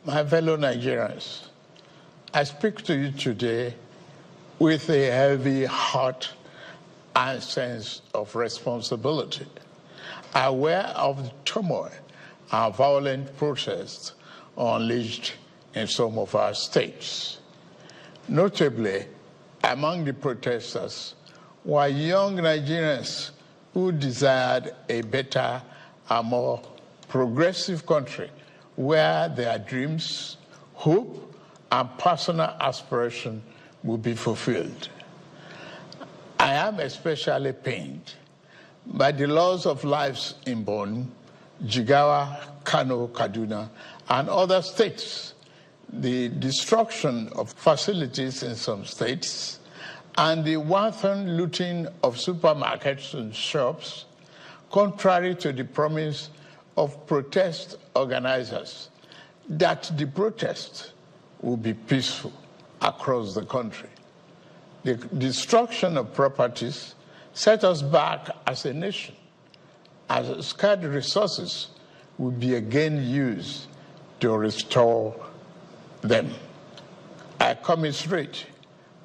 My fellow Nigerians, I speak to you today with a heavy heart and sense of responsibility, aware of the turmoil and violent protests unleashed in some of our states. Notably, among the protesters were young Nigerians who desired a better and more progressive country where their dreams, hope, and personal aspiration will be fulfilled. I am especially pained by the loss of lives in Borno, Jigawa, Kano, Kaduna, and other states, the destruction of facilities in some states, and the wanton looting of supermarkets and shops, contrary to the promise of protest organizers that the protest will be peaceful across the country. The destruction of properties set us back as a nation, as scarce resources will be again used to restore them. I commiserate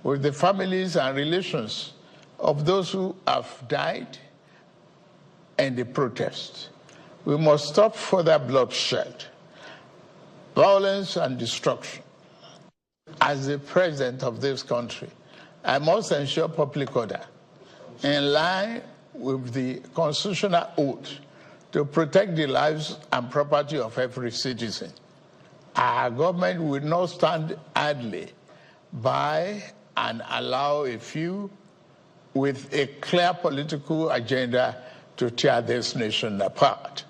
with the families and relations of those who have died in the protest. We must stop further bloodshed, violence, and destruction. As the president of this country, I must ensure public order in line with the constitutional oath to protect the lives and property of every citizen. Our government will not stand idly by and allow a few with a clear political agenda to tear this nation apart.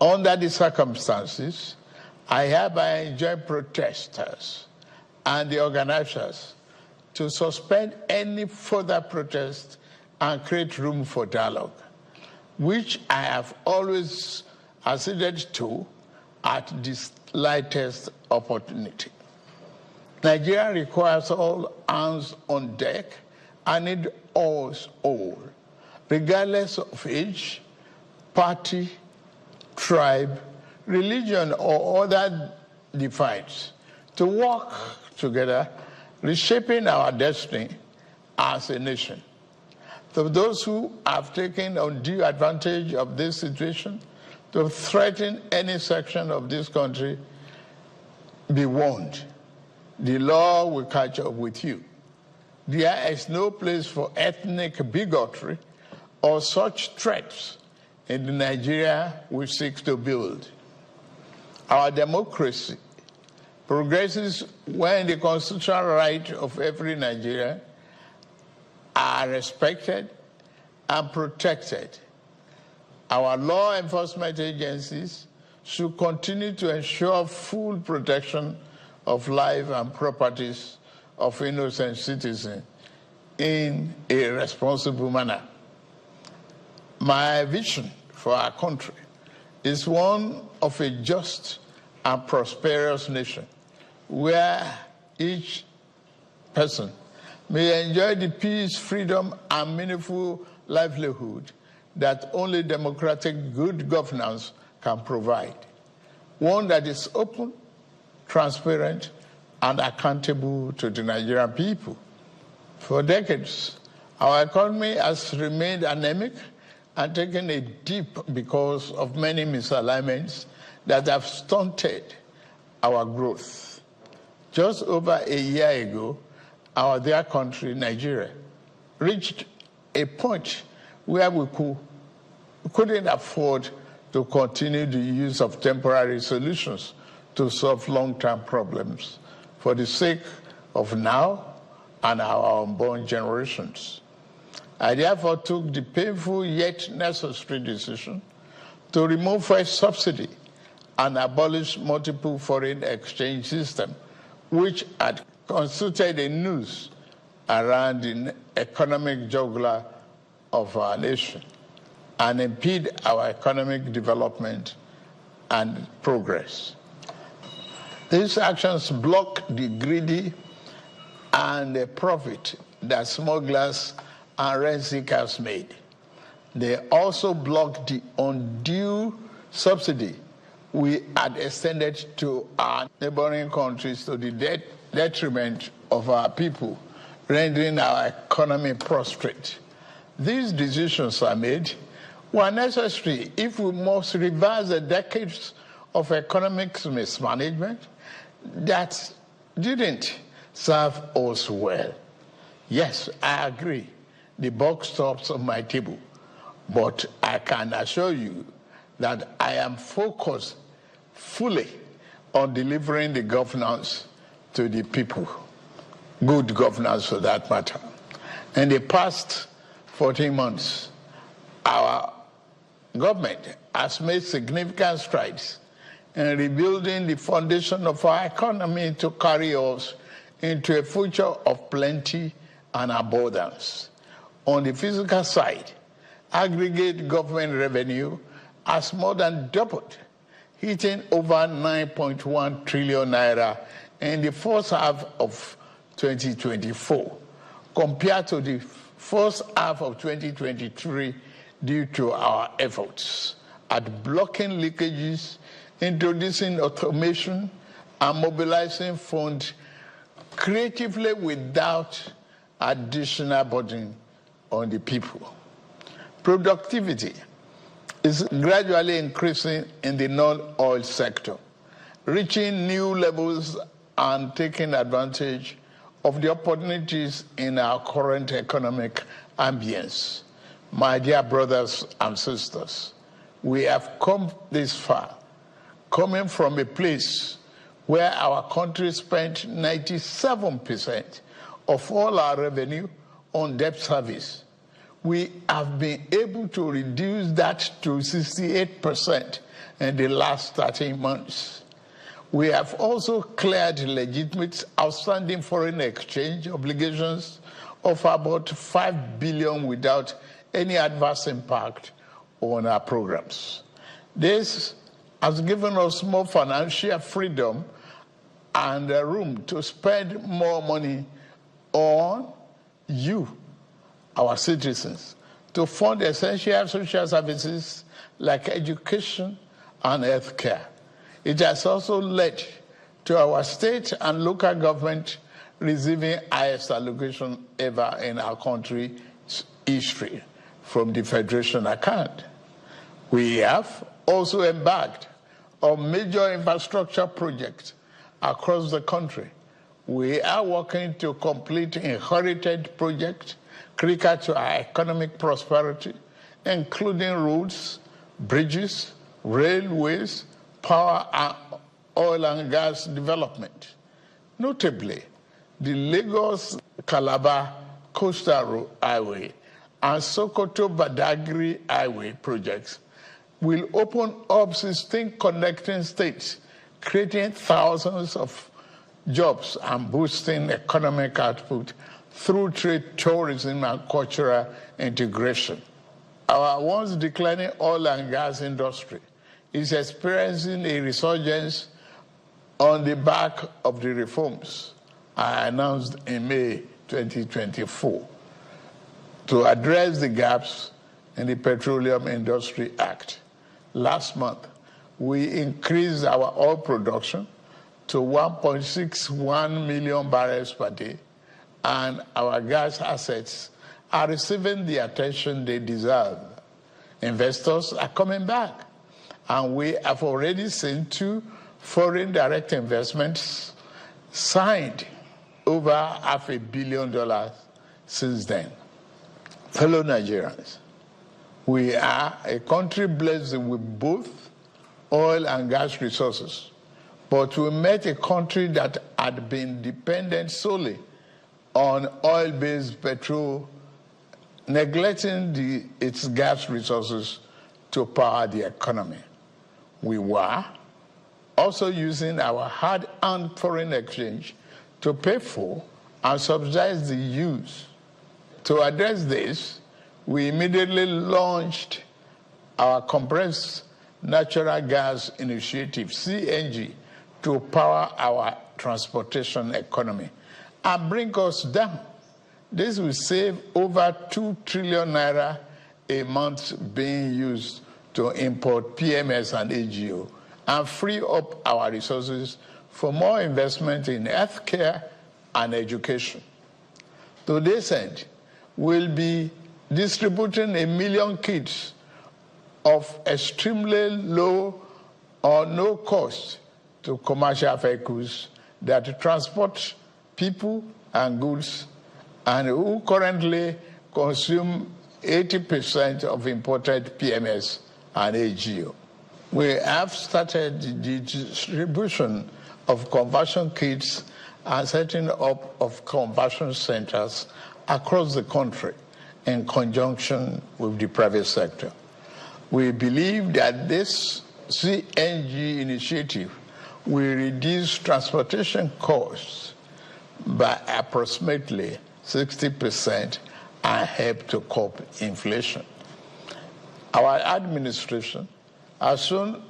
Under the circumstances, I hereby enjoin protesters and the organizers to suspend any further protest and create room for dialogue, which I have always acceded to at the slightest opportunity. Nigeria requires all hands on deck and need us all, regardless of age, party, tribe, religion, or other divides, to work together, reshaping our destiny as a nation. To those who have taken undue advantage of this situation to threaten any section of this country, be warned. The law will catch up with you. There is no place for ethnic bigotry or such threats in the Nigeria we seek to build. Our democracy progresses when the constitutional rights of every Nigerian are respected and protected. Our law enforcement agencies should continue to ensure full protection of life and properties of innocent citizens in a responsible manner. My vision for our country is one of a just and prosperous nation where each person may enjoy the peace, freedom, and meaningful livelihood that only democratic good governance can provide. One that is open, transparent, and accountable to the Nigerian people. For decades, our economy has remained anemic and taken a dip because of many misalignments that have stunted our growth. Just over a year ago, our dear country, Nigeria, reached a point where we couldn't afford to continue the use of temporary solutions to solve long-term problems for the sake of now and our unborn generations. I therefore took the painful yet necessary decision to remove fuel subsidy and abolish multiple foreign exchange system, which had constituted a noose around the economic jugular of our nation and impede our economic development and progress. These actions block the greedy and the profit that smugglers and rent seekers made. They also block the undue subsidy we had extended to our neighboring countries to the detriment of our people, rendering our economy prostrate. These decisions are made were necessary if we must reverse the decades of economic mismanagement that didn't serve us well. Yes, I agree. The buck stops on my table. But I can assure you that I am focused fully on delivering the governance to the people. Good governance for that matter. In the past 14 months, our government has made significant strides in rebuilding the foundation of our economy to carry us into a future of plenty and abundance. On the physical side, aggregate government revenue has more than doubled, hitting over 9.1 trillion naira in the first half of 2024, compared to the first half of 2023, due to our efforts at blocking leakages, introducing automation, and mobilizing funds creatively without additional burden on the people. Productivity is gradually increasing in the non-oil sector, reaching new levels and taking advantage of the opportunities in our current economic ambience. My dear brothers and sisters, we have come this far, coming from a place where our country spent 97% of all our revenue on debt service. We have been able to reduce that to 68% in the last 13 months. We have also cleared legitimate outstanding foreign exchange obligations of about 5 billion without any adverse impact on our programs. This has given us more financial freedom and room to spend more money on you, our citizens, to fund essential social services like education and healthcare. It has also led to our state and local government receiving highest allocation ever in our country's history from the Federation account. We have also embarked on major infrastructure projects across the country. We are working to complete inherited projects critical to our economic prosperity, including roads, bridges, railways, power, and oil and gas development. Notably, the Lagos-Calabar Coastal Highway and Sokoto-Badagry Highway projects will open up 16 connecting states, creating thousands of jobs and boosting economic output through trade, tourism, and cultural integration. Our once declining oil and gas industry is experiencing a resurgence on the back of the reforms I announced in May 2024 to address the gaps in the Petroleum Industry Act. Last month, we increased our oil production to 1.61 million barrels per day, and our gas assets are receiving the attention they deserve. Investors are coming back, and we have already seen 2 foreign direct investments signed over $500 million since then. Fellow Nigerians, we are a country blessed with both oil and gas resources, but we met a country that had been dependent solely on oil-based petrol, neglecting its gas resources to power the economy. We were also using our hard-earned foreign exchange to pay for and subsidize the use. To address this, we immediately launched our compressed natural gas initiative, CNG, to power our transportation economy and bring us down. This will save over 2 trillion naira a month being used to import PMS and AGO and free up our resources for more investment in healthcare and education. To this end, we'll be distributing 1 million kits of extremely low or no cost to commercial vehicles that transport people and goods and who currently consume 80% of imported PMS and AGO. We have started the distribution of conversion kits and setting up of conversion centers across the country in conjunction with the private sector. We believe that this CNG initiative will reduce transportation costs by approximately 60% and help to curb inflation. Our administration has shown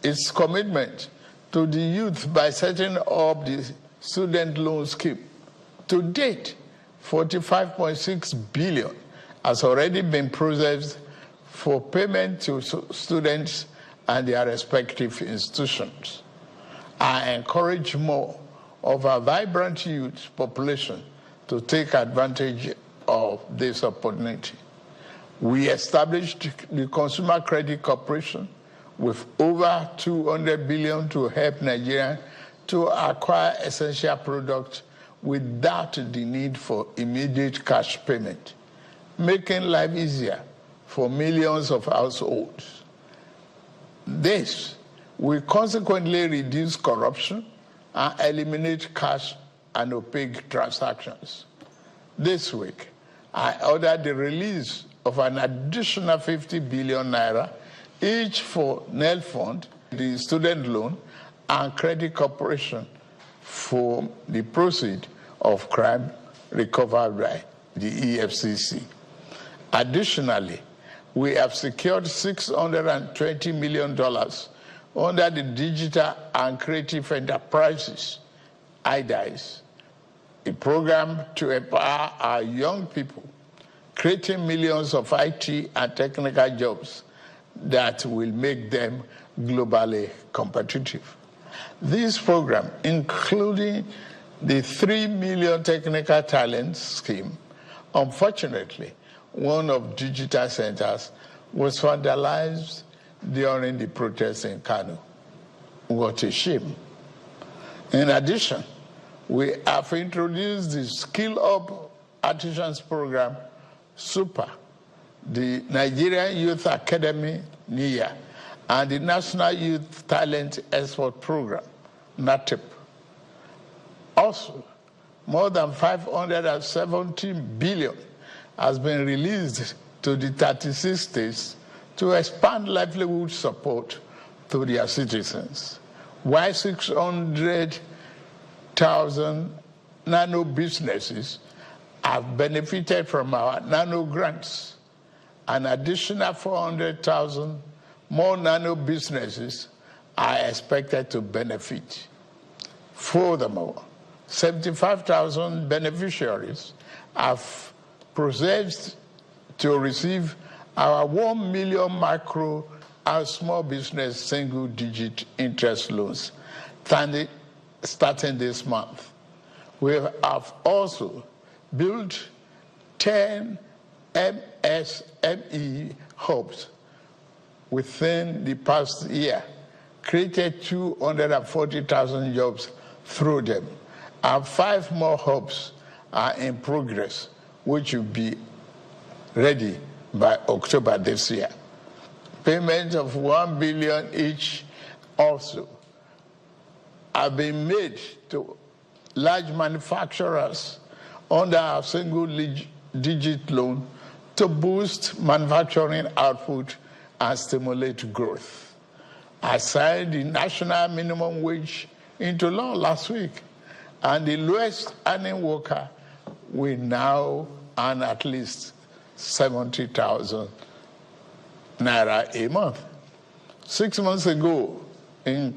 its commitment to the youth by setting up the student loan scheme. To date, 45.6 billion has already been processed for payment to students and their respective institutions. I encourage more of our vibrant youth population to take advantage of this opportunity. We established the Consumer Credit Corporation with over 200 billion to help Nigerians to acquire essential products without the need for immediate cash payment, making life easier for millions of households. This will consequently reduce corruption and eliminate cash and opaque transactions. This week, I ordered the release of an additional 50 billion naira, each for NEL Fund, the student loan, and Credit Corporation for the proceeds of crime recovered by the EFCC. Additionally, we have secured $620 million under the Digital and Creative Enterprises, IDICE, a program to empower our young people, creating millions of IT and technical jobs that will make them globally competitive. This program, including the 3 million technical talent scheme, unfortunately, one of digital centers was vandalized during the protests in Kano. What a shame. In addition, we have introduced the Skill Up Artisans Program, SUPER, the Nigerian Youth Academy, NIA, and the National Youth Talent Export Program, NATEP. Also, more than 570 billion has been released to the 36 states to expand livelihood support to their citizens, while 600,000 nano businesses have benefited from our nano grants. An additional 400,000 more nano businesses are expected to benefit. Furthermore, 75,000 beneficiaries have processed to receive our 1 million micro and small business single-digit interest loans starting this month. We have also built 10 MSME hubs within the past year, created 240,000 jobs through them, and 5 more hubs are in progress, which will be ready by October this year. Payments of 1 billion each also have been made to large manufacturers under our single-digit loan to boost manufacturing output and stimulate growth. I signed the national minimum wage into law last week, and the lowest earning worker will now earn at least 70,000 naira a month. 6 months ago in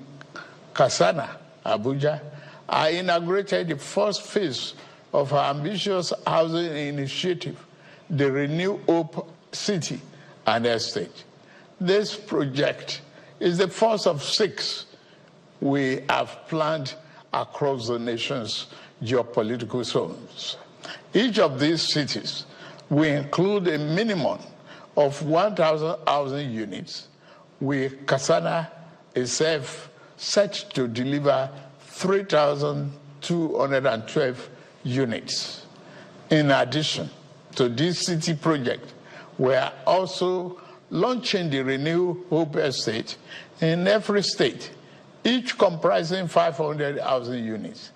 Kasana, Abuja, I inaugurated the first phase of our ambitious housing initiative, the Renew Hope City and Estate. This project is the first of 6 we have planned across the nation's geopolitical zones. Each of these cities will include a minimum of 1,000 housing units, with Kasana itself set to deliver 3,212 units. In addition to this city project, we are also launching the Renew Hope Estate in every state, each comprising 500 housing units.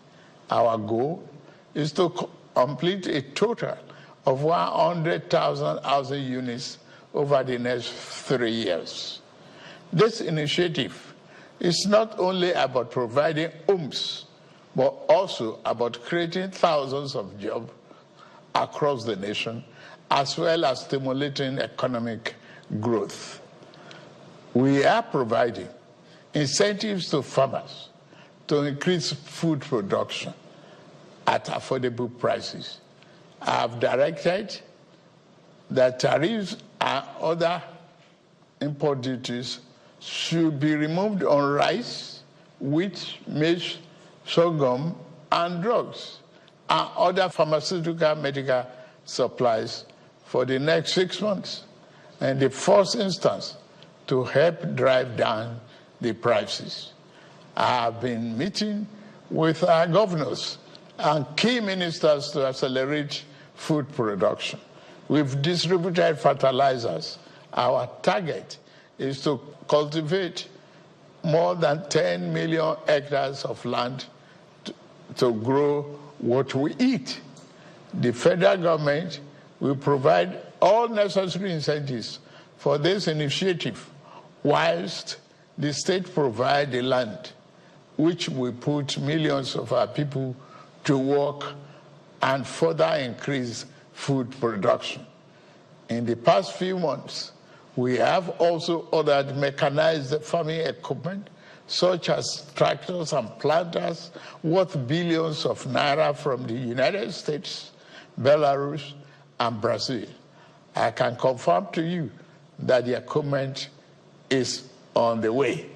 Our goal is to complete a total of 100,000 housing units over the next 3 years. This initiative is not only about providing homes, but also about creating thousands of jobs across the nation, as well as stimulating economic growth. We are providing incentives to farmers to increase food production at affordable prices. I have directed that tariffs and other import duties should be removed on rice, wheat, maize, sorghum, and drugs, and other pharmaceutical medical supplies for the next 6 months, in the first instance, to help drive down the prices. I have been meeting with our governors and key ministers to accelerate food production. We've distributed fertilizers. Our target is to cultivate more than 10 million hectares of land to grow what we eat. The federal government will provide all necessary incentives for this initiative, whilst the state provide the land, which will put millions of our people to work and further increase food production. In the past few months, we have also ordered mechanized farming equipment, such as tractors and planters, worth billions of naira from the United States, Belarus, and Brazil. I can confirm to you that the equipment is on the way.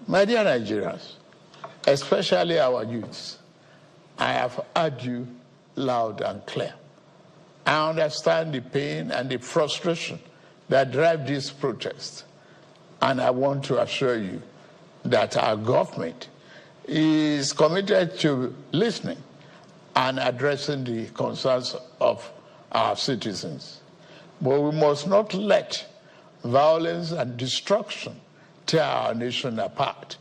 My dear Nigerians, especially our youths, I have heard you loud and clear. I understand the pain and the frustration that drive these protests, and I want to assure you that our government is committed to listening and addressing the concerns of our citizens. But we must not let violence and destruction tear our nation apart.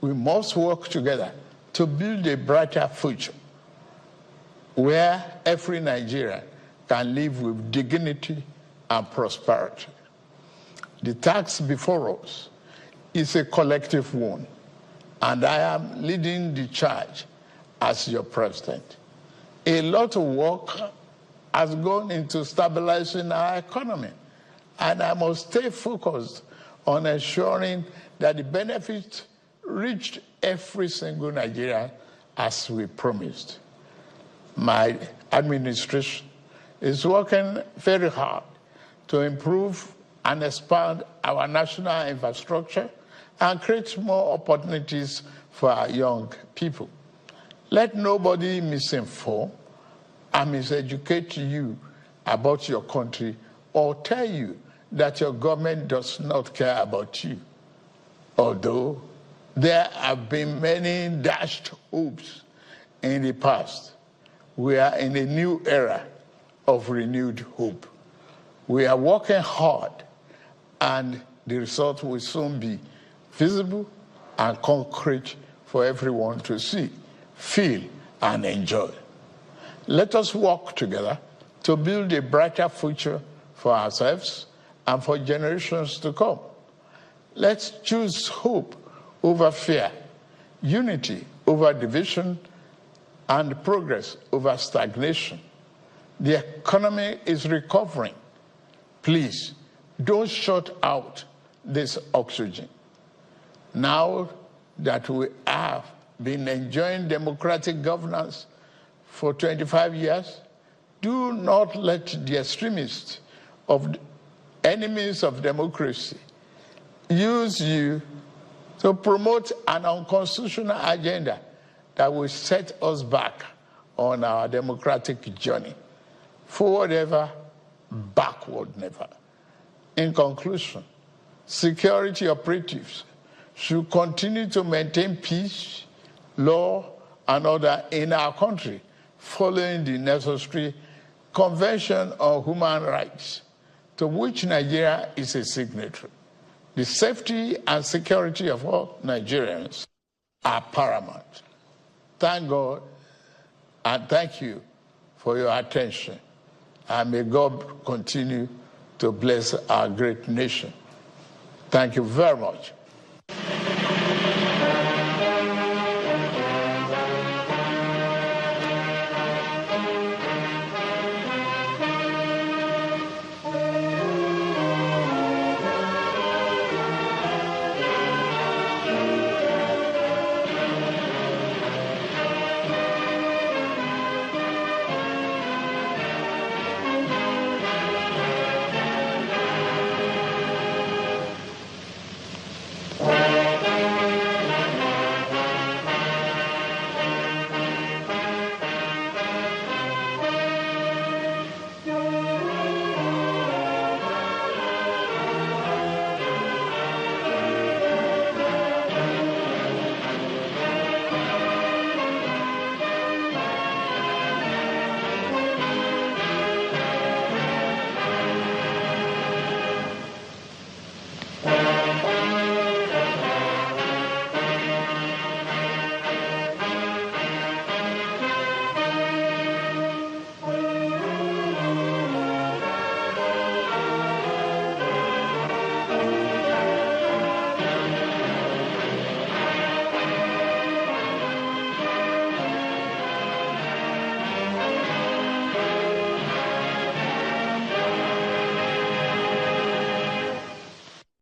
We must work together to build a brighter future where every Nigerian can live with dignity and prosperity. The task before us is a collective one, and I am leading the charge as your president. A lot of work has gone into stabilizing our economy, and I must stay focused on ensuring that the benefits reached every single Nigerian as we promised. My administration is working very hard to improve and expand our national infrastructure and create more opportunities for our young people. Let nobody misinform and miseducate you about your country or tell you that your government does not care about you. Although there have been many dashed hopes in the past, we are in a new era of renewed hope. We are working hard, and the result will soon be visible and concrete for everyone to see, feel, and enjoy. Let us work together to build a brighter future for ourselves and for generations to come. Let's choose hope over fear, unity over division, and progress over stagnation. The economy is recovering. Please, don't shut out this oxygen. Now that we have been enjoying democratic governance for 25 years, do not let the extremists of enemies of democracy use you to promote an unconstitutional agenda that will set us back on our democratic journey. Forward ever, backward never. In conclusion, security operatives should continue to maintain peace, law, and order in our country, following the necessary Convention on Human Rights, to which Nigeria is a signatory. The safety and security of all Nigerians are paramount. Thank God and thank you for your attention. And may God continue to bless our great nation. Thank you very much.